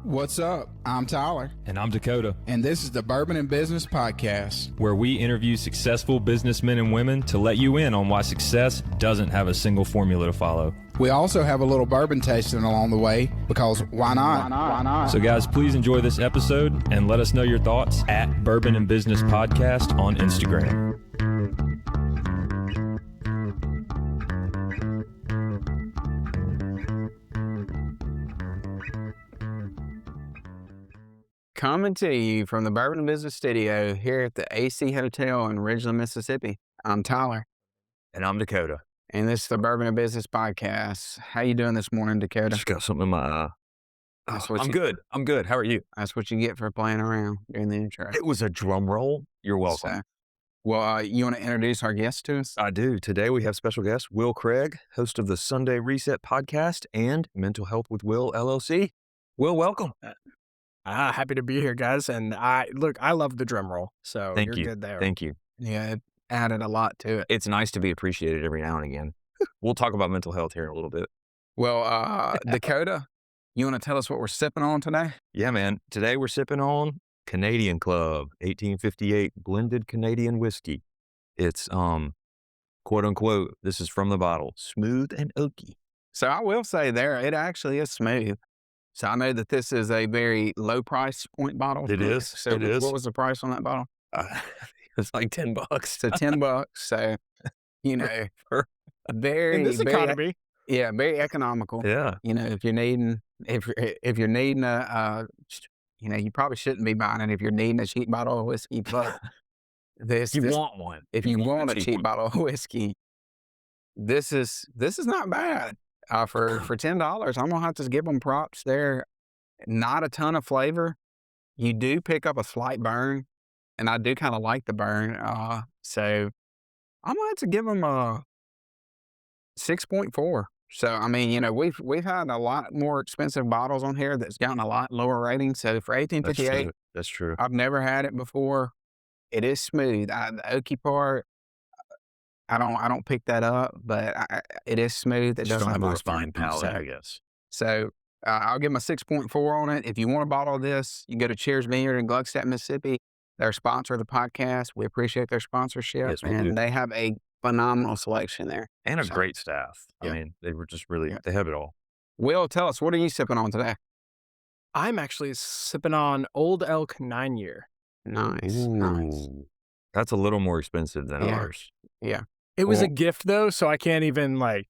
What's up? I'm Tyler. And I'm Dakota. And this is the Bourbon and Business Podcast, where we interview successful businessmen and women to let you in on why success doesn't have a single formula to follow. We also have a little bourbon tasting along the way, because why not? Why not? So guys, please enjoy this episode and let us know your thoughts at Bourbon and Business Podcast on Instagram. Coming to you from the Bourbon and Business Studio here at the AC Hotel in Ridgeland, Mississippi. I'm Tyler. And I'm Dakota. And this is the Bourbon and Business Podcast. How you doing this morning, Dakota? Just got something in my eye. I'm good. I'm good. How are you? That's what you get for playing around during the intro. It was a drum roll. You're welcome. You want to introduce our guest to us? I do. Today we have special guest, Will Craig, host of the Sunday Reset podcast and Mental Health with Will LLC. Will, welcome. Happy to be here, guys. And I love the drum roll, so Thank you're you. good there. Thank you. Yeah, it added a lot to it. It's nice to be appreciated every now and again. We'll talk about mental health here in a little bit. Well, Dakota, you want to tell us what we're sipping on today? Yeah, man. Today we're sipping on Canadian Club 1858 blended Canadian whiskey. It's quote unquote, this is from the bottle, smooth and oaky. So I will say it actually is smooth. So I know that this is a very low price point bottle. It is. So it is. What was the price on that bottle? It's like $10. So $10. So, very In this economy. Very economical. Yeah. If you're needing, you probably shouldn't be buying it if you're needing a cheap bottle of whiskey. But want one. If you want a cheap bottle of whiskey, this is not bad. For $10, I'm gonna have to give them props there. Not a ton of flavor. You do pick up a slight burn, and I do kind of like the burn. So I'm gonna have to give them a 6.4. So I mean, we've had a lot more expensive bottles on here that's gotten a lot lower rating. So for 1858, that's true. I've never had it before. It is smooth. The oaky part, I don't pick that up, but it is smooth. It doesn't have a a fine palate, I guess. So I'll give them a 6.4 on it. If you want a bottle of this, you go to Cheers Vineyard in Gluckstadt, Mississippi. They're a sponsor of the podcast. We appreciate their sponsorship. Yes, we and do. they have a phenomenal selection there. And a great staff. Yeah. I mean, they were just really, they have it all. Will, tell us, what are you sipping on today? I'm actually sipping on Old Elk 9-year. Nice. Ooh. That's a little more expensive than ours. Yeah. It was a gift though, so I can't even there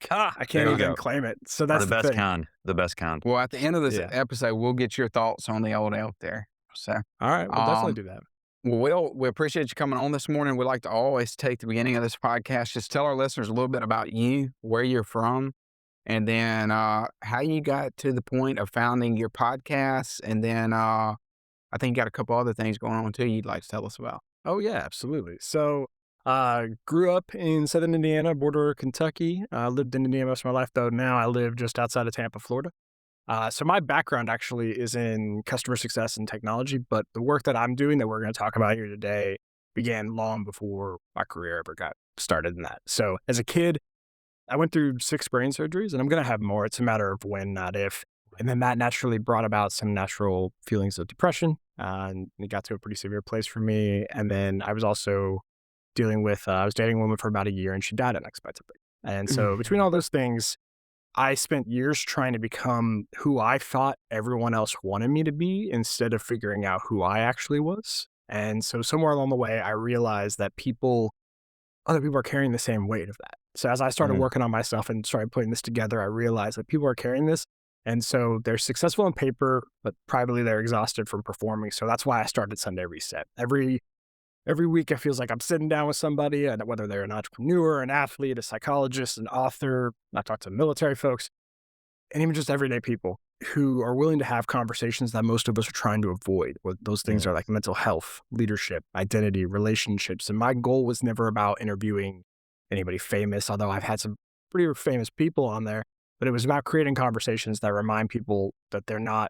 you go. claim it. So that's the best thing. kind. The best kind. Well, at the end of this episode, we'll get your thoughts on the Old Elk there. So, all right, we'll definitely do that. Well, Will, we appreciate you coming on this morning. We like to always take the beginning of this podcast, just tell our listeners a little bit about you, where you're from, and then how you got to the point of founding your podcast. And then I think you got a couple other things going on too you'd like to tell us about. Oh yeah, absolutely. So grew up in southern Indiana, border Kentucky. Lived in Indiana most of my life, though now I live just outside of Tampa, Florida. So my background actually is in customer success and technology, but the work that I'm doing that we're going to talk about here today began long before my career ever got started in that. So as a kid, I went through 6 brain surgeries, and I'm going to have more. It's a matter of when, not if. And then that naturally brought about some natural feelings of depression, and it got to a pretty severe place for me. And then I was also dealing with, I was dating a woman for about a year, and she died unexpectedly. And so between all those things, I spent years trying to become who I thought everyone else wanted me to be instead of figuring out who I actually was. And so somewhere along the way, I realized that other people are carrying the same weight of that. So as I started working on myself and started putting this together, I realized that people are carrying this. And so they're successful on paper, but privately they're exhausted from performing. So that's why I started Sunday Reset. Every week, it feels like I'm sitting down with somebody, and whether they're an entrepreneur, an athlete, a psychologist, an author. I talk to military folks, and even just everyday people who are willing to have conversations that most of us are trying to avoid. What those things are like mental health, leadership, identity, relationships. And my goal was never about interviewing anybody famous, although I've had some pretty famous people on there. But it was about creating conversations that remind people that they're not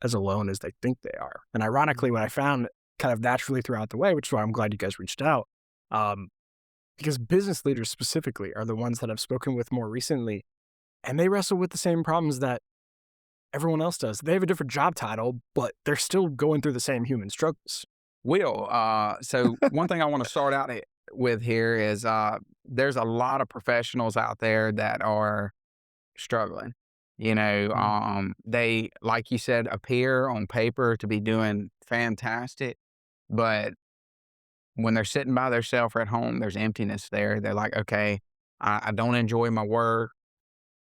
as alone as they think they are. And ironically, what I found kind of naturally throughout the way, which is why I'm glad you guys reached out, because business leaders specifically are the ones that I've spoken with more recently, and they wrestle with the same problems that everyone else does. They have a different job title, but they're still going through the same human struggles. Will, so one thing I want to start out with here is there's a lot of professionals out there that are struggling. They, like you said, appear on paper to be doing fantastic, but when they're sitting by themselves at home, there's emptiness there. They're like, okay, I don't enjoy my work.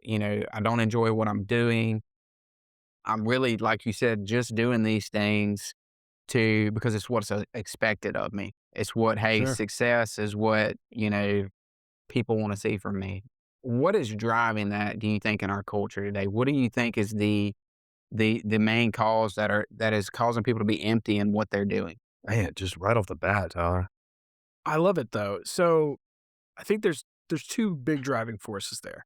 I don't enjoy what I'm doing. I'm really, like you said, just doing these things because it's what's expected of me. It's what, hey, Sure. success is what, people want to see from me. What is driving that, do you think, in our culture today? What do you think is the main cause that is causing people to be empty in what they're doing? Man, just right off the bat, Tyler. I love it though. So I think there's two big driving forces there.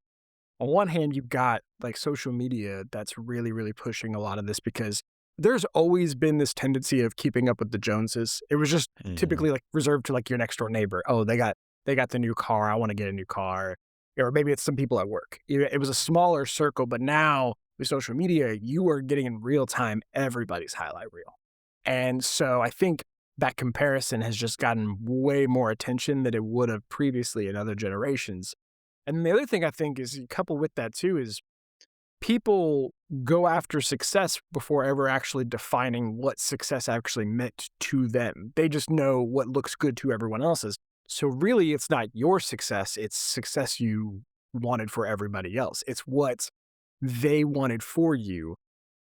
On one hand, you've got like social media that's really, really pushing a lot of this because there's always been this tendency of keeping up with the Joneses. It was just typically like reserved to like your next door neighbor. Oh, they got the new car. I want to get a new car. Or maybe it's some people at work. It was a smaller circle, but now with social media, you are getting in real time everybody's highlight reel. And so I think that comparison has just gotten way more attention than it would have previously in other generations. And the other thing I think is coupled with that too is people go after success before ever actually defining what success actually meant to them. They just know what looks good to everyone else's. So really, it's not your success. It's success you wanted for everybody else. It's what they wanted for you.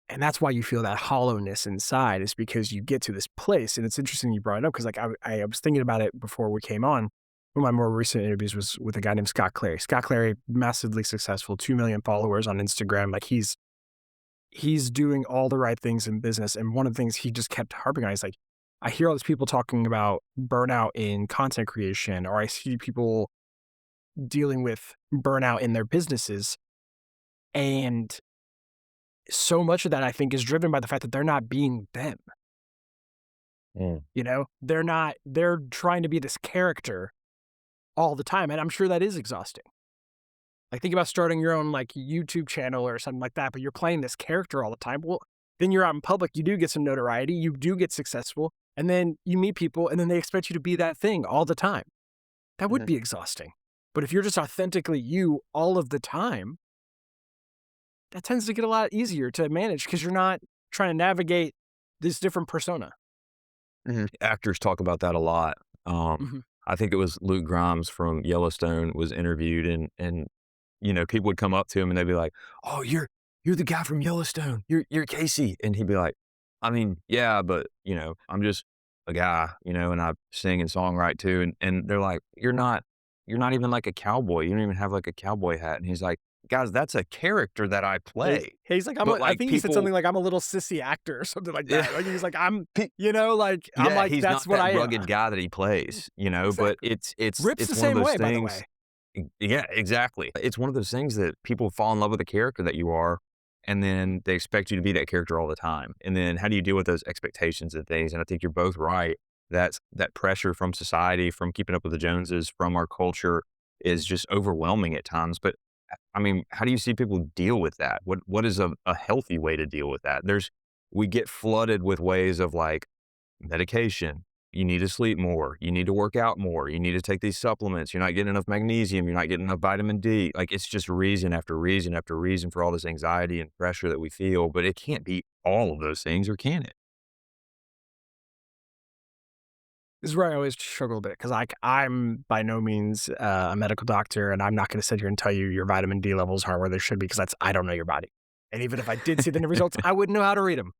And that's why you feel that hollowness inside, is because you get to this place. And it's interesting you brought it up because like I was thinking about it before we came on. One of my more recent interviews was with a guy named Scott Clary. Scott Clary, massively successful, 2 million followers on Instagram. Like he's doing all the right things in business. And one of the things he just kept harping on is like, I hear all these people talking about burnout in content creation, or I see people dealing with burnout in their businesses. And so much of that, I think, is driven by the fact that they're not being them. They're trying to be this character all the time. And I'm sure that is exhausting. Like think about starting your own like YouTube channel or something like that, but you're playing this character all the time. Well, then you're out in public, you do get some notoriety, you do get successful, and then you meet people and then they expect you to be that thing all the time. That would be exhausting. But if you're just authentically you all of the time, that tends to get a lot easier to manage because you're not trying to navigate this different persona. Actors talk about that a lot. I think it was Luke Grimes from Yellowstone was interviewed and people would come up to him and they'd be like, "Oh, you're the guy from Yellowstone. You're Casey." And he'd be like, "I mean, yeah, but I'm just a guy, and I sing and songwrite too." And they're like, You're not even like a cowboy. You don't even have like a cowboy hat." And he's like, "Guys, that's a character that I play." He's like, I think he said something like, "I'm a little sissy actor," or something like that. Like he's like, I'm like, he's that's not what that I am. rugged guy that he plays, Exactly. but it's Rip's it's the one same of those way, by the things. way. Yeah, exactly. It's one of those things that people fall in love with the character that you are, and then they expect you to be that character all the time. And then how do you deal with those expectations and things? And I think you're both right. That pressure from society, from keeping up with the Joneses, from our culture is just overwhelming at times. But I mean, how do you see people deal with that? What is a healthy way to deal with that? We get flooded with ways of like medication. You need to sleep more. You need to work out more. You need to take these supplements. You're not getting enough magnesium. You're not getting enough vitamin D. Like it's just reason after reason after reason for all this anxiety and pressure that we feel. But it can't be all of those things, or can it? This is where I always struggle a bit because I'm by no means a medical doctor, and I'm not going to sit here and tell you your vitamin D levels aren't where they should be because I don't know your body. And even if I did see the results, I wouldn't know how to read them.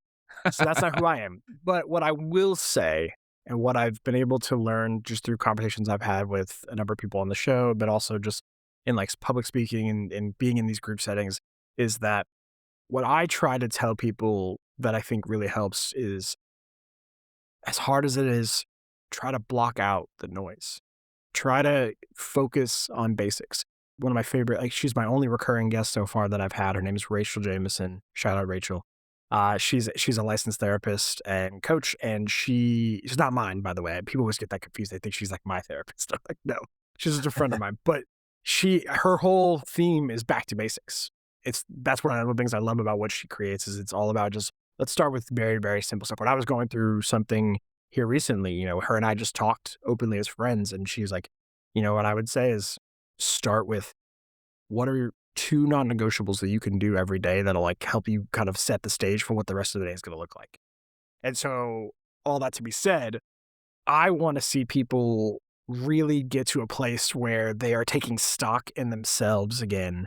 So that's not who I am. But what I will say, and what I've been able to learn just through conversations I've had with a number of people on the show, but also just in like public speaking and being in these group settings, is that what I try to tell people that I think really helps is, as hard as it is, try to block out the noise. Try to focus on basics. One of my favorite, like she's my only recurring guest so far that I've had. Her name is Rachel Jameson. Shout out Rachel. She's a licensed therapist and coach, and she's not mine, by the way. People always get that confused. They think she's like my therapist. I'm like, no, she's just a friend of mine. But her whole theme is back to basics. that's one of the things I love about what she creates is it's all about just, let's start with very, very simple stuff. When I was going through something here recently, her and I just talked openly as friends, and she's like, what I would say is start with, what are your 2 non-negotiables that you can do every day that'll like help you kind of set the stage for what the rest of the day is going to look like. And so all that to be said, I want to see people really get to a place where they are taking stock in themselves again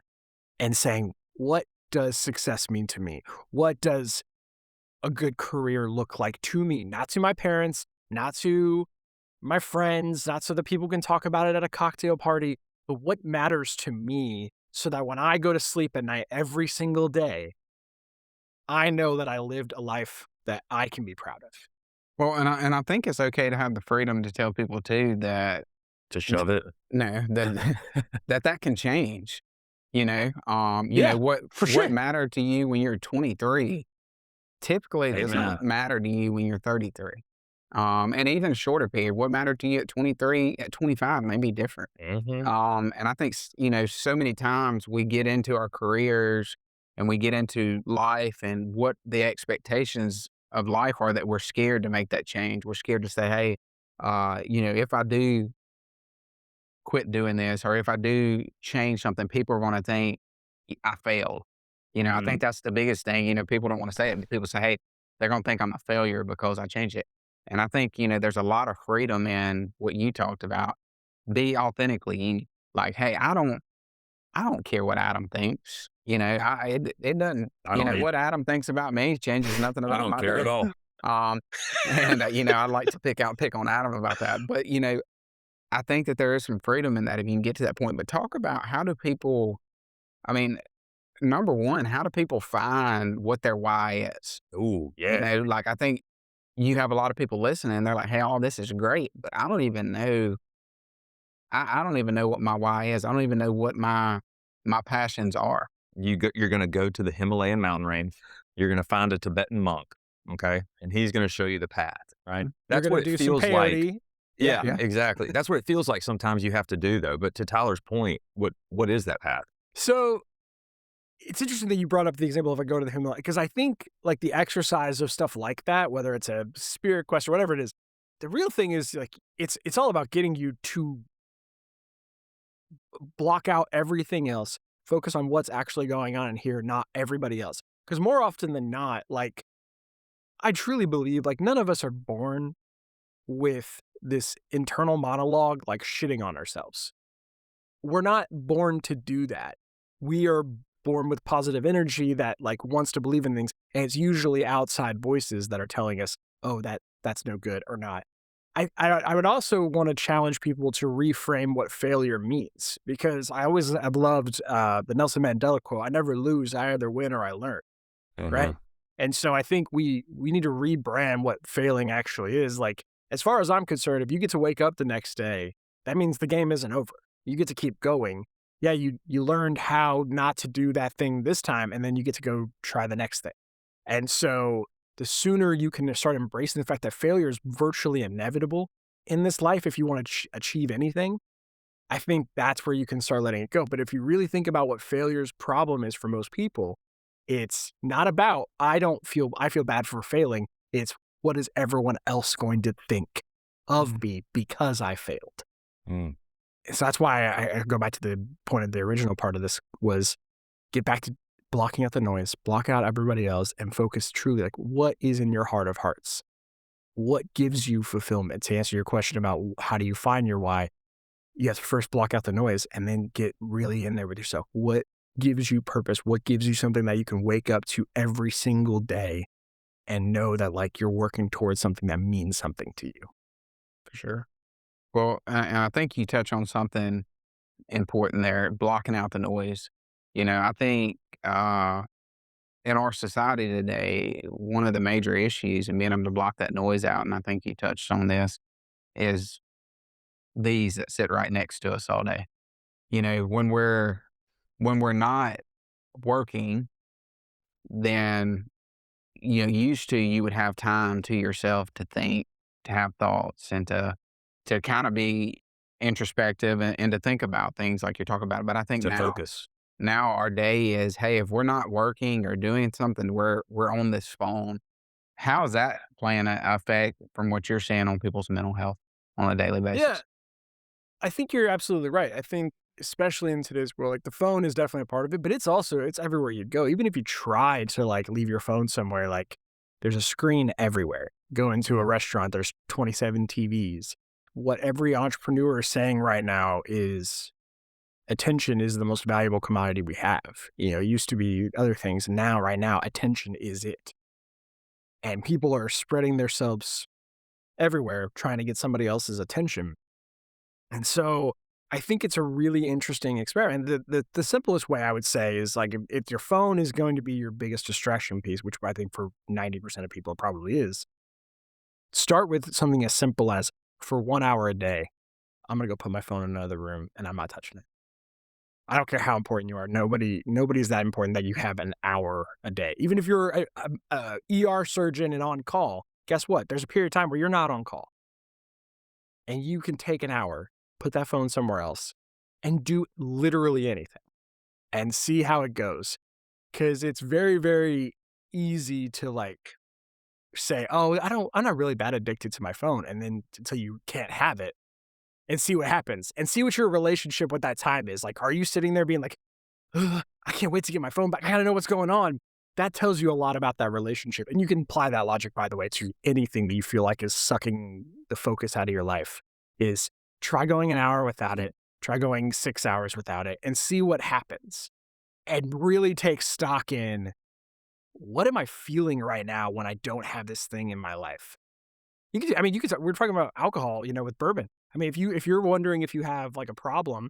and saying, what does success mean to me? What does a good career look like to me? Not to my parents, not to my friends, not so that people can talk about it at a cocktail party, but what matters to me, so that when I go to sleep at night every single day, I know that I lived a life that I can be proud of. Well, and I think it's okay to have the freedom to tell people too that To shove it. no, that can change. You know, Yeah, what for sure. what mattered to you when you're 23 typically does Amen. not matter to you when you're 33. And even shorter period, what mattered to you at 23, at 25 may be different. Mm-hmm. And I think, so many times we get into our careers and we get into life and what the expectations of life are, that we're scared to make that change. We're scared to say, hey, if I do quit doing this, or if I do change something, people are going to think I failed. I think that's the biggest thing. People don't want to say it, but people say, hey, they're going to think I'm a failure because I changed it. And I think, there's a lot of freedom in what you talked about. Be authentically you. Like, hey, I don't care what Adam thinks. It doesn't, I don't what Adam thinks about me changes nothing I about don't my care day. at all. And, I like to pick on Adam about that. But, I think that there is some freedom in that if you can get to that point. But talk about, how do people, I mean, number one, how do people find what their why is? Ooh, yeah. Like, I think you have a lot of people listening. They're like, hey, all this is great, but I don't even know. I don't even know what my why is. I don't even know what my passions are. You're going to go to the Himalayan mountain range. You're going to find a Tibetan monk, okay? And he's going to show you the path, right? That's You're what gonna it do some feels like. peyote. Yeah, Yeah. exactly. That's what it feels like sometimes you have to do, though. But to Tyler's point, what is that path? So it's interesting that you brought up the example of I go to the Himalaya, because I think like the exercise of stuff like that, whether it's a spirit quest or whatever it is, the real thing is like it's all about getting you to block out everything else, focus on what's actually going on in here, not everybody else. Because more often than not, like I truly believe like none of us are born with this internal monologue like shitting on ourselves. We're not born to do that. We are born with positive energy that like wants to believe in things, and it's usually outside voices that are telling us, oh, that's no good or not. I would also want to challenge people to reframe what failure means, because I've loved the Nelson Mandela quote, I never lose, I either win or I learn, right? And so I think we need to rebrand what failing actually is. Like, as far as I'm concerned, if you get to wake up the next day, that means the game isn't over. You get to keep going. Yeah, you learned how not to do that thing this time, and then you get to go try the next thing. And so the sooner you can start embracing the fact that failure is virtually inevitable in this life if you want to achieve anything, I think that's where you can start letting it go. But if you really think about what failure's problem is for most people, it's not about, I feel bad for failing. It's, what is everyone else going to think of me because I failed? Mm. So that's why I go back to the point of the original part of this was get back to blocking out the noise, block out everybody else, and focus truly like what is in your heart of hearts? What gives you fulfillment? To answer your question about how do you find your why, you have to first block out the noise and then get really in there with yourself. What gives you purpose? What gives you something that you can wake up to every single day and know that like you're working towards something that means something to you? For sure. Well, and I think you touch on something important there, blocking out the noise. I think in our society today, one of the major issues in being able to block that noise out, and I think you touched on this, is these that sit right next to us all day. When we're not working, then used to you would have time to yourself to think, to have thoughts, and to kind of be introspective and to think about things like you're talking about. But I think To now, focus. Now our day is, hey, if we're not working or doing something, we're on this phone. How is that playing an effect from what you're seeing on people's mental health on a daily Yeah, basis? I think you're absolutely right. I think especially in today's world, like the phone is definitely a part of it, but it's everywhere you go. Even if you try to like leave your phone somewhere, like there's a screen everywhere. Go into a restaurant, there's 27 TVs. What every entrepreneur is saying right now is attention is the most valuable commodity we have. It used to be other things. Now, right now, attention is it. And people are spreading themselves everywhere trying to get somebody else's attention. And so I think it's a really interesting experiment. The simplest way I would say is like if your phone is going to be your biggest distraction piece, which I think for 90% of people it probably is, start with something as simple as for 1 hour a day, I'm going to go put my phone in another room and I'm not touching it. I don't care how important you are. Nobody's that important that you have an hour a day. Even if you're a ER surgeon and on call, guess what? There's a period of time where you're not on call. And you can take an hour, put that phone somewhere else, and do literally anything and see how it goes. Because it's very, very easy to like say, oh, I'm not really that addicted to my phone. And then until you can't have it and see what happens and see what your relationship with that time is. Like, are you sitting there being like, ugh, I can't wait to get my phone back. I gotta know what's going on. That tells you a lot about that relationship. And you can apply that logic, by the way, to anything that you feel like is sucking the focus out of your life. Is try going an hour without it, try going 6 hours without it, and see what happens. And really take stock in, what am I feeling right now when I don't have this thing in my life? We're talking about alcohol, with bourbon. I mean, if you're wondering if you have like a problem,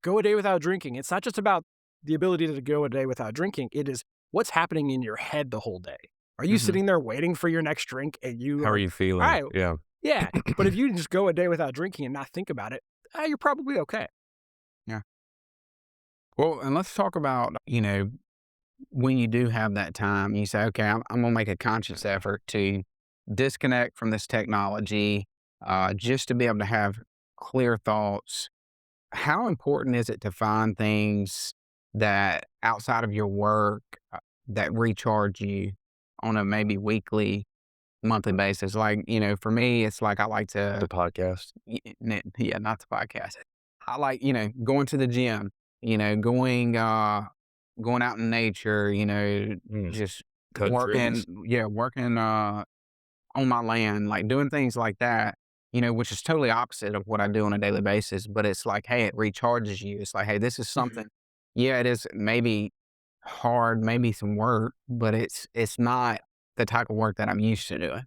go a day without drinking. It's not just about the ability to go a day without drinking. It is what's happening in your head the whole day. Are you sitting there waiting for your next drink and How are you feeling? All right, Yeah. yeah. But if you just go a day without drinking and not think about it, you're probably okay. Yeah. Well, and let's talk about, when you do have that time, you say, okay, I'm going to make a conscious effort to disconnect from this technology, just to be able to have clear thoughts. How important is it to find things that outside of your work that recharge you on a maybe weekly, monthly basis? Like, for me, it's like I like The to, podcast. yeah, not the podcast. I like, going to the gym, going out in nature, just Cutting working, trees. working on my land, like doing things like that, which is totally opposite of what I do on a daily basis. But it's like, hey, it recharges you. It's like, hey, this is something. Yeah, it is maybe hard, maybe some work, but it's not the type of work that I'm used to doing.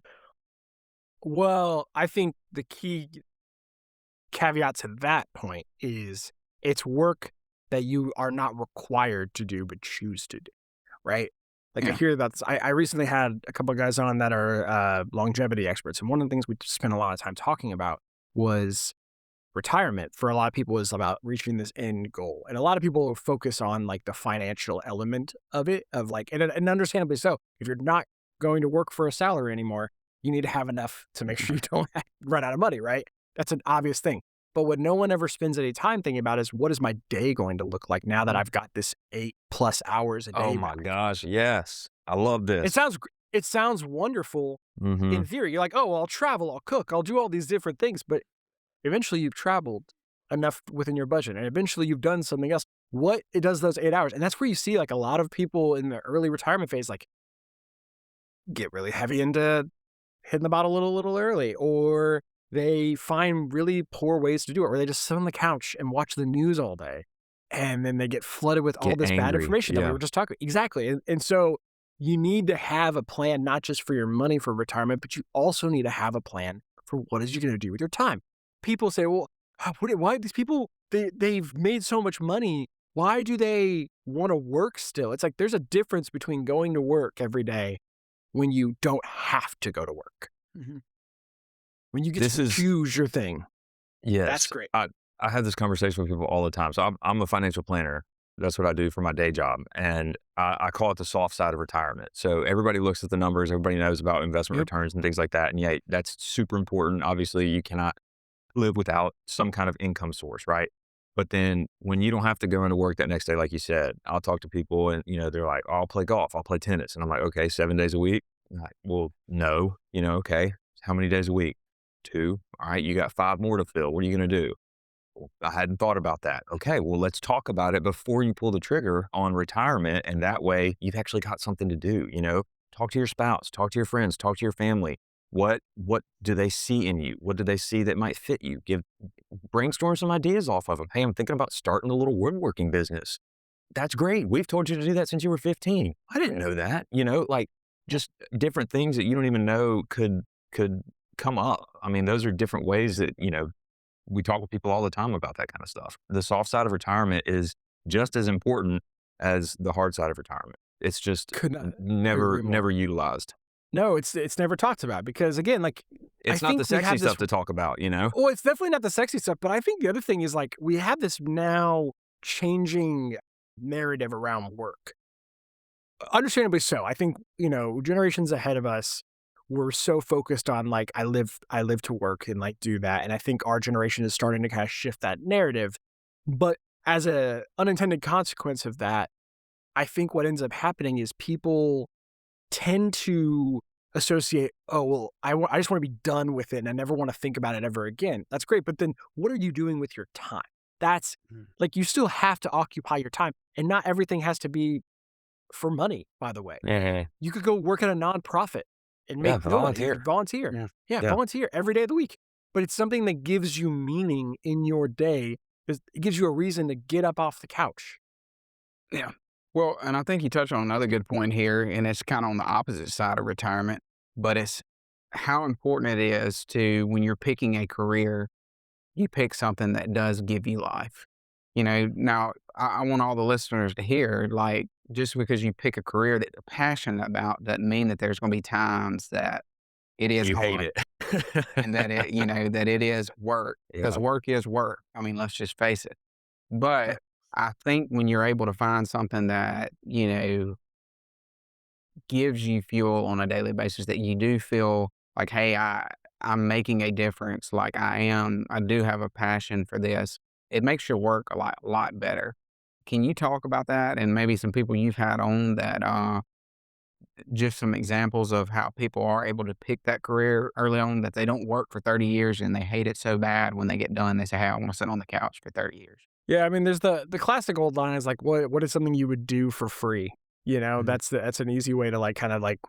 Well, I think the key caveat to that point is it's work that you are not required to do but choose to do, right? Like I Yeah. hear about this. I recently had a couple of guys on that are longevity experts, and one of the things we spent a lot of time talking about was retirement. For a lot of people, is about reaching this end goal, and a lot of people focus on like the financial element of it, of like, and understandably so. If you're not going to work for a salary anymore, you need to have enough to make sure you don't run out of money, right? That's an obvious thing. But what no one ever spends any time thinking about is, what is my day going to look like now that I've got this 8+ hours a day? Oh my back? gosh, yes. I love this. It sounds wonderful Mhm. in theory. You're like, oh, well, I'll travel, I'll cook, I'll do all these different things. But eventually you've traveled enough within your budget, and eventually you've done something else. What it does those 8 hours. And that's where you see like a lot of people in the early retirement phase, like get really heavy into hitting the bottle a little early, or they find really poor ways to do it, or they just sit on the couch and watch the news all day. And then they get flooded with all Get this bad angry, information that we yeah. were just talking. Exactly. And so you need to have a plan, not just for your money for retirement, but you also need to have a plan for what is you going to do with your time. People say, well, why these people, they've made so much money. Why do they want to work still? It's like there's a difference between going to work every day when you don't have to go to work. When you get This to is- choose your thing. Yes. That's great. I have this conversation with people all the time. So I'm a financial planner. That's what I do for my day job. And I call it the soft side of retirement. So everybody looks at the numbers. Everybody knows about investment Yep. returns and things like that. And yeah, that's super important. Obviously, you cannot live without some kind of income source, right? But then when you don't have to go into work that next day, like you said, I'll talk to people and, they're like, oh, I'll play golf, I'll play tennis. And I'm like, okay, 7 days a week? I'm like, well, no, okay. How many days a week? 2. All right, you got 5 more to fill. What are you going to do? Well, I hadn't thought about that. Okay, well, let's talk about it before you pull the trigger on retirement. And that way you've actually got something to do, Talk to your spouse, talk to your friends, talk to your family. What do they see in you? What do they see that might fit you? Brainstorm some ideas off of them. Hey, I'm thinking about starting a little woodworking business. That's great. We've told you to do that since you were 15. I didn't know that, like just different things that you don't even know could come up. I mean, those are different ways that, we talk with people all the time about that kind of stuff. The soft side of retirement is just as important as the hard side of retirement. It's just Could not never utilized. No, it's never talked about because, again, like, It's I not think the we sexy have this- stuff to talk about, Well, it's definitely not the sexy stuff, but I think the other thing is, like, we have this now changing narrative around work. Understandably so. I think, generations ahead of us were so focused on, like, I live to work and, like, do that. And I think our generation is starting to kind of shift that narrative. But as a unintended consequence of that, I think what ends up happening is people tend to associate, oh, well, I just want to be done with it and I never want to think about it ever again. That's great. But then what are you doing with your time? That's like, you still have to occupy your time, and not everything has to be for money, by the way. Yeah. You could go work at a nonprofit and make volunteer. Volunteer. Yeah. Yeah. Volunteer every day of the week. But it's something that gives you meaning in your day. It gives you a reason to get up off the couch. Yeah. Well, and I think you touched on another good point here, and it's kind of on the opposite side of retirement, but it's how important it is to, when you're picking a career, you pick something that does give you life. Now I want all the listeners to hear, like, just because you pick a career that you're passionate about doesn't mean that there's going to be times that it is You hate hard it. and that that it is work, because work is work. I mean, let's just face it. But I think when you're able to find something that, gives you fuel on a daily basis, that you do feel like, hey, I'm making a difference. Like, I do have a passion for this. It makes your work a lot better. Can you talk about that, and maybe some people you've had on that, just some examples of how people are able to pick that career early on, that they don't work for 30 years and they hate it so bad when they get done, they say, hey, I want to sit on the couch for 30 years. Yeah, I mean, there's the classic old line is like, what is something you would do for free? That's an easy way to, like, kind of like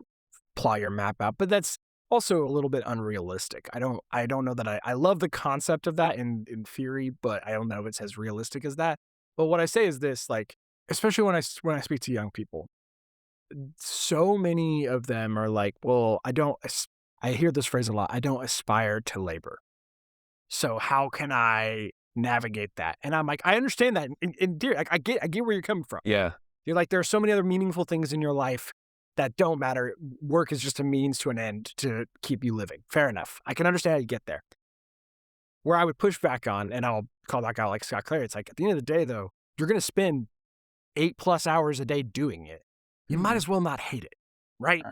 plot your map out. But that's also a little bit unrealistic. I don't know that I love the concept of that in theory, but I don't know if it's as realistic as that. But what I say is this, like, especially when I speak to young people, so many of them are like, well, I hear this phrase a lot, I don't aspire to labor. So how can I navigate that? And I'm like, I understand that. In theory, I get where you're coming from. Yeah. You're like, there are so many other meaningful things in your life that don't matter. Work is just a means to an end to keep you living. Fair enough. I can understand how you get there. Where I would push back on, and I'll call back out like Scott Clary, it's like, at the end of the day, though, you're going to spend 8+ hours a day doing it. You might as well not hate it, right?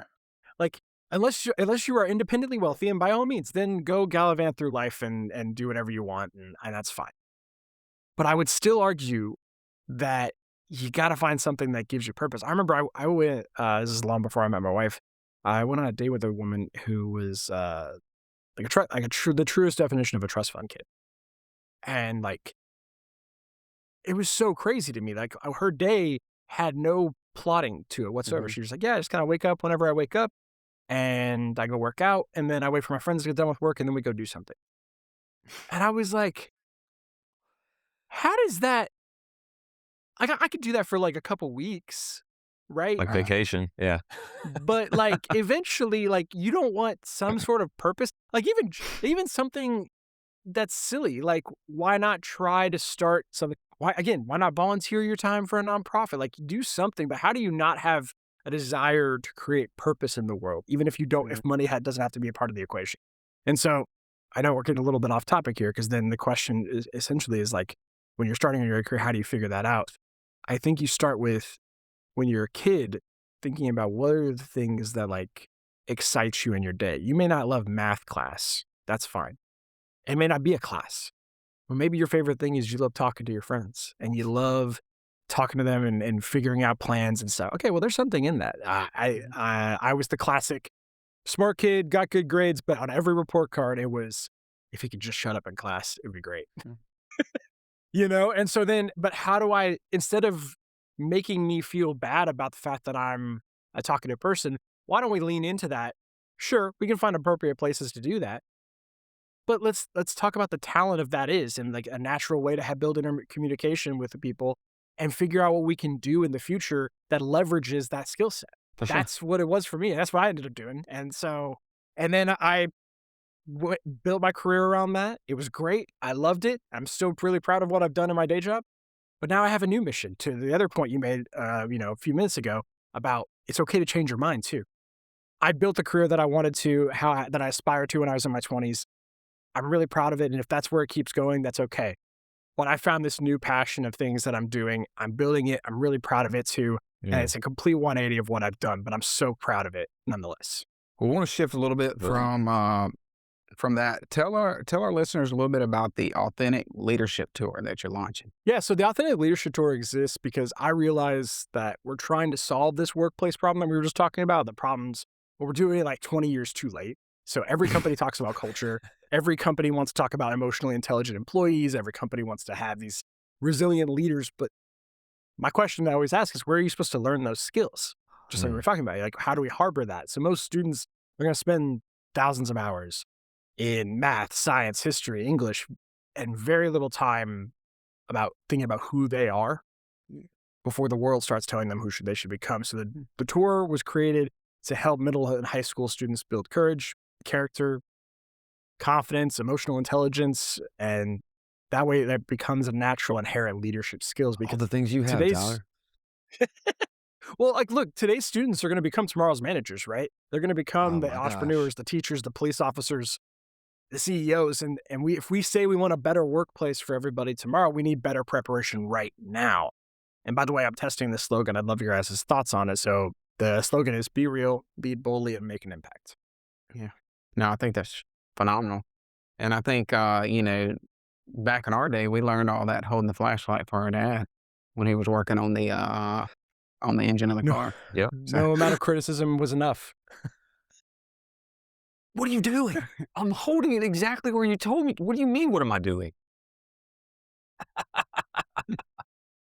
Like, unless you are independently wealthy, and by all means, then go gallivant through life and do whatever you want, and that's fine. But I would still argue that you got to find something that gives you purpose. I remember I went, this is long before I met my wife, I went on a date with a woman who was the truest definition of a trust fund kid. And, like, it was so crazy to me. Like, her day had no plotting to it whatsoever. She was like, yeah, I just kind of wake up whenever I wake up, and I go work out, and then I wait for my friends to get done with work, and then we go do something. And I was like, how does that, I could do that for like a couple weeks, right? Like vacation. Yeah. But, like, eventually, like, you don't want some sort of purpose. Like, even something that's silly. Like, why not try to start something? Why not volunteer your time for a nonprofit? Like, do something. But how do you not have a desire to create purpose in the world, even if you don't, if money doesn't have to be a part of the equation? And so, I know we're getting a little bit off topic here, because then the question is essentially like, when you're starting your career, how do you figure that out? I think you start with, when you're a kid, thinking about what are the things that, like, excite you in your day. You may not love math class. That's fine. It may not be a class. Well, maybe your favorite thing is you love talking to your friends and you love talking to them and figuring out plans and stuff. Okay, well, there's something in that. I was the classic smart kid, got good grades, but on every report card, it was, if he could just shut up in class, it would be great. And so then, but how do I, instead of making me feel bad about the fact that I'm a talkative person, why don't we lean into that? Sure, we can find appropriate places to do that. But let's talk about the talent of that is, and like a natural way to build communication with the people and figure out what we can do in the future that leverages that skill set. That's what it was for me. That's what I ended up doing. And then I built my career around that. It was great. I loved it. I'm still really proud of what I've done in my day job. But now I have a new mission, to the other point you made, a few minutes ago about it's okay to change your mind too. I built the career that I wanted to, that I aspired to when I was in my 20s. I'm really proud of it. And if that's where it keeps going, that's okay. When I found this new passion of things that I'm doing, I'm building it. I'm really proud of it too. Yeah. And it's a complete 180 of what I've done, but I'm so proud of it nonetheless. We want to shift a little bit from that. Tell our listeners a little bit about the Authentic Leadership Tour that you're launching. Yeah, so the Authentic Leadership Tour exists because I realize that we're trying to solve this workplace problem that we were just talking about, the problems, but we're doing it like 20 years too late. So every company talks about culture. Every company wants to talk about emotionally intelligent employees. Every company wants to have these resilient leaders. But my question I always ask is, where are you supposed to learn those skills? Just like we were talking about, like, how do we harbor that? So most students are going to spend thousands of hours in math, science, history, English, and very little time about thinking about who they are before the world starts telling them who they should become. So the tour was created to help middle and high school students build courage, character, confidence, emotional intelligence, and that way that becomes a natural inherent leadership skills. Because all the things you have, Tyler. Well, like, look, today's students are going to become tomorrow's managers, right? They're going to become the entrepreneurs, the teachers, the police officers, the CEOs. And if we say we want a better workplace for everybody tomorrow, we need better preparation right now. And by the way, I'm testing this slogan. I'd love your guys' thoughts on it. So the slogan is be real, be boldly, and make an impact. Yeah. No, I think that's phenomenal. And I think, back in our day, we learned all that holding the flashlight for our dad when he was working on the engine of the car. Yeah. No amount of criticism was enough. What are you doing? I'm holding it exactly where you told me. What do you mean, what am I doing?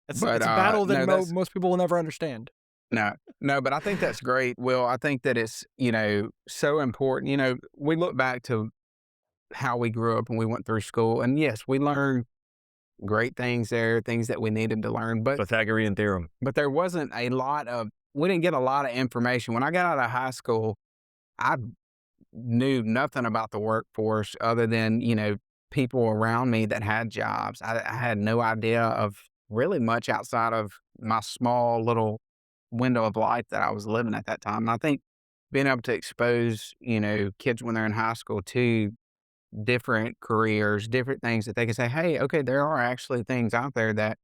It's a battle that most people will never understand. No, but I think that's great, Will. I think that it's, so important. We look back to how we grew up and we went through school. And yes, we learned great things there, things that we needed to learn. But Pythagorean theorem. But there wasn't we didn't get a lot of information. When I got out of high school, I knew nothing about the workforce other than, people around me that had jobs. I had no idea of really much outside of my small little window of life that I was living at that time. And I think being able to expose, kids when they're in high school to different careers, different things that they can say, hey, okay, there are actually things out there that,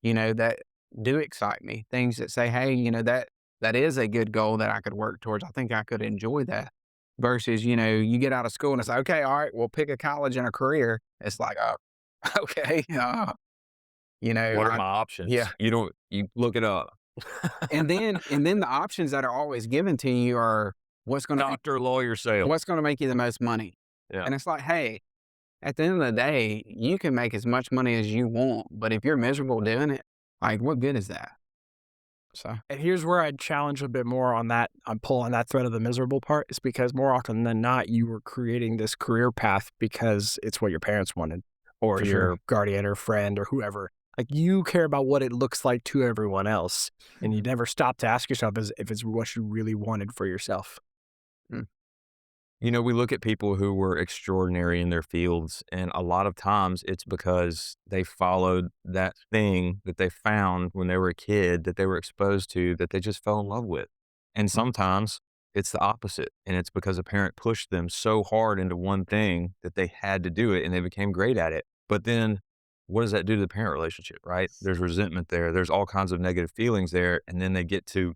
that do excite me. Things that say, hey, that is a good goal that I could work towards. I think I could enjoy that. Versus, you get out of school and it's like, okay, all right, we'll pick a college and a career. It's like, okay, what are my options? Yeah. You look it up. and then the options that are always given to you are what's going to doctor, lawyer, sales. What's going to make you the most money? Yeah. And it's like, hey, at the end of the day, you can make as much money as you want, but if you're miserable doing it, like, what good is that? So, and here's where I'd challenge a bit more on that. I'm pulling that thread of the miserable part. Is because more often than not, you were creating this career path because it's what your parents wanted, or your guardian or friend or whoever. Like, you care about what it looks like to everyone else, and you never stop to ask yourself if it's what you really wanted for yourself. We look at people who were extraordinary in their fields, and a lot of times it's because they followed that thing that they found when they were a kid, that they were exposed to, that they just fell in love with. And sometimes it's the opposite, and it's because a parent pushed them so hard into one thing that they had to do it, and they became great at it. But then what does that do to the parent relationship, right? There's resentment there. There's all kinds of negative feelings there, and then they get to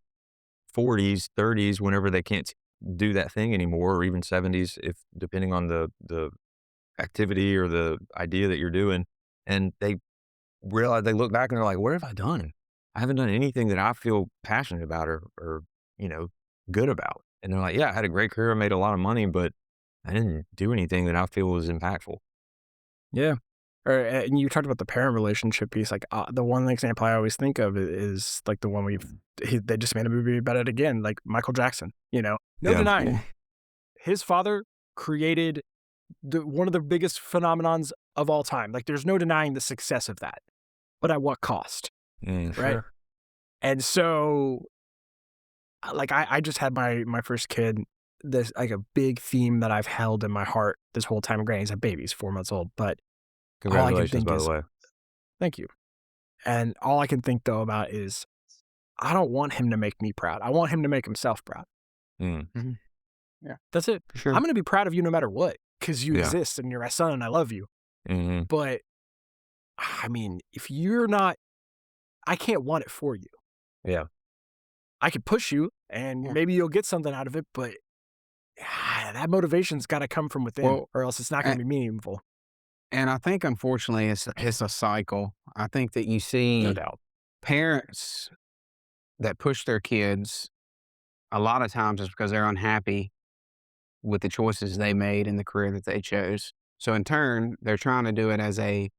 40s, 30s, whenever they can't do that thing anymore, or even 70s, if depending on the activity or the idea that you're doing, and they realize, they look back and they're like, what have I done? I haven't done anything that I feel passionate about or good about. And they're like, yeah, I had a great career, I made a lot of money, but I didn't do anything that I feel was impactful. Yeah. And you talked about the parent relationship piece. Like the one example I always think of is like the one they just made a movie about it again, like Michael Jackson, no denying his father created one of the biggest phenomenons of all time. Like there's no denying the success of that, but at what cost? Right. Sure. And so like I just had my first kid. This like a big theme that I've held in my heart this whole time. Granted, he's a baby, he's 4 months old, but Congratulations, by the way. Thank you. And all I can think though about is I don't want him to make me proud. I want him to make himself proud. Mm-hmm. Yeah, that's it. Sure. I'm going to be proud of you no matter what, because you exist and you're my son and I love you. Mm-hmm. But I mean, if you're not, I can't want it for you. Yeah. I could push you and maybe you'll get something out of it, but that motivation's got to come from within, or else it's not going to be meaningful. And I think, unfortunately, it's a cycle. I think that you see No doubt. parents that push their kids a lot of times is because they're unhappy with the choices they made and the career that they chose. So in turn, they're trying to do it as a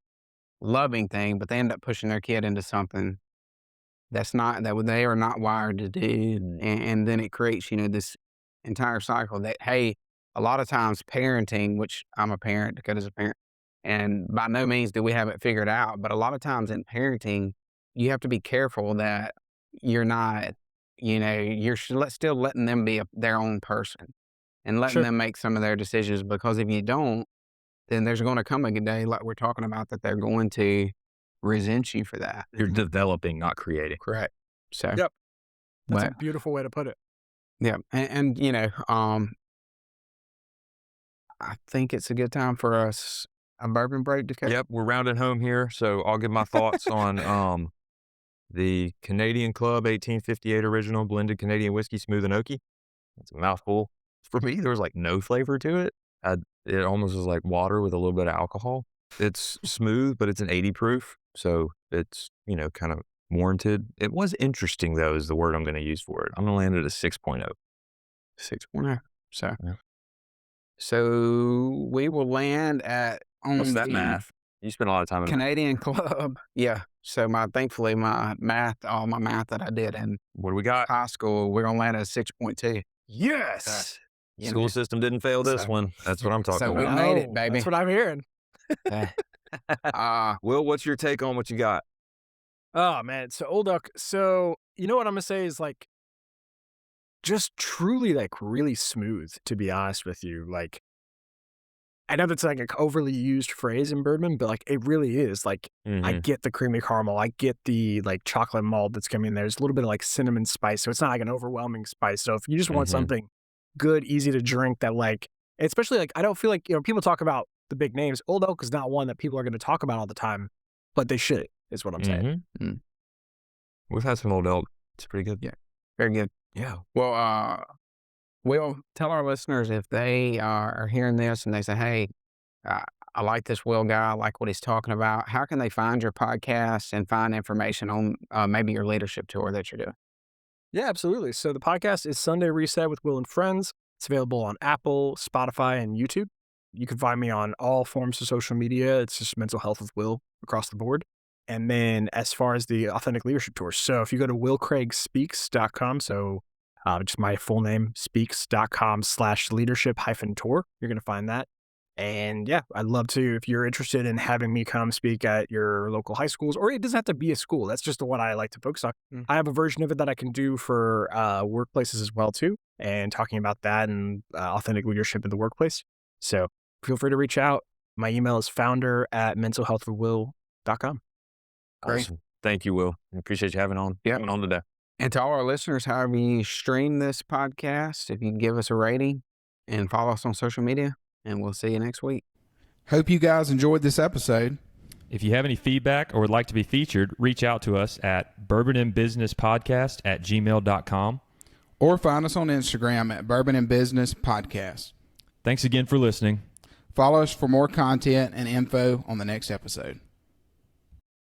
loving thing, but they end up pushing their kid into something that they are not wired to do. And then it creates, this entire cycle that, hey, a lot of times parenting, which I'm a parent, Dakota's a parent, and by no means do we have it figured out, but a lot of times in parenting, you have to be careful that you're not, you're still letting them be their own person and letting them make some of their decisions, because if you don't, then there's going to come a day, like we're talking about, that they're going to resent you for that. You're developing, not creating. Correct. So, Yep. That's a beautiful way to put it. Yeah. And I think it's a good time for us a bourbon break, Dakota. Yep, we're rounding home here, so I'll give my thoughts on the Canadian Club 1858 original blended Canadian whiskey, smooth and oaky. It's a mouthful. For me, there was like no flavor to it. It almost was like water with a little bit of alcohol. It's smooth, but it's an 80 proof, so it's kind of warranted. It was interesting though, is the word I'm going to use for it. I'm going to land it at a 6.0. 6.0. So we will land at What's that math? You spent a lot of time in Canadian Club. Yeah. So thankfully my math that I did in what do we got? high school, we're gonna land at a 6.2. Yes. School system didn't fail this one. That's what I'm talking So we about. made it, baby. That's what I'm hearing. Will, what's your take on what you got? Oh man, so Old Duck. So you know what I'm gonna say is like, just truly like really smooth. To be honest with you, like I know that's like an overly used phrase in bourbon, but like it really is. Like I get the creamy caramel, I get the like chocolate malt that's coming in there. There's a little bit of like cinnamon spice, so it's not like an overwhelming spice. So if you just want something good, easy to drink, that like, especially like I don't feel like people talk about the big names. Old Oak is not one that people are going to talk about all the time, but they should. Is what I'm saying. We've had some Old Elk. It's pretty good. Yeah, very good. Yeah. Well, we'll tell our listeners if they are hearing this and they say, hey, I like this Will guy, I like what he's talking about. How can they find your podcast and find information on maybe your leadership tour that you're doing? Yeah, absolutely. So the podcast is Sunday Reset with Will and Friends. It's available on Apple, Spotify, and YouTube. You can find me on all forms of social media. It's just Mental Health with Will across the board. And then as far as the Authentic Leadership Tour, so if you go to willcraigspeaks.com, so just my full name, speaks.com/leadership-tour, you're going to find that. And yeah, I'd love to, if you're interested in having me come speak at your local high schools, or it doesn't have to be a school. That's just the one I like to focus on. I have a version of it that I can do for workplaces as well too, and talking about that and authentic leadership in the workplace. So feel free to reach out. My email is founder@mentalhealthwithwill.com. Great. Awesome. Thank you, Will. I appreciate you having on today. And to all our listeners, however you stream this podcast, if you can give us a rating and follow us on social media, and we'll see you next week. Hope you guys enjoyed this episode. If you have any feedback or would like to be featured, reach out to us at bourbonandbusinesspodcast@gmail.com. Or find us on Instagram at Bourbon and Business Podcast. Thanks again for listening. Follow us for more content and info on the next episode.